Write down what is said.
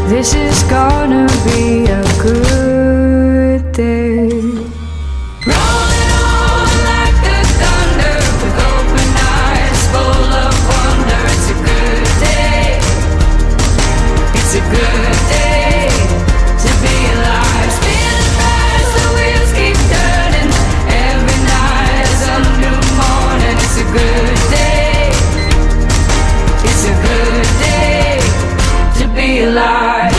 This is gonna be a good day. Rolling on like the thunder with open eyes full of wonder. It's a good day. It's a good day to be alive. Spinning fast, the wheels keep turning. Every night is a new morning. It's a good day. It's a good day to be alive.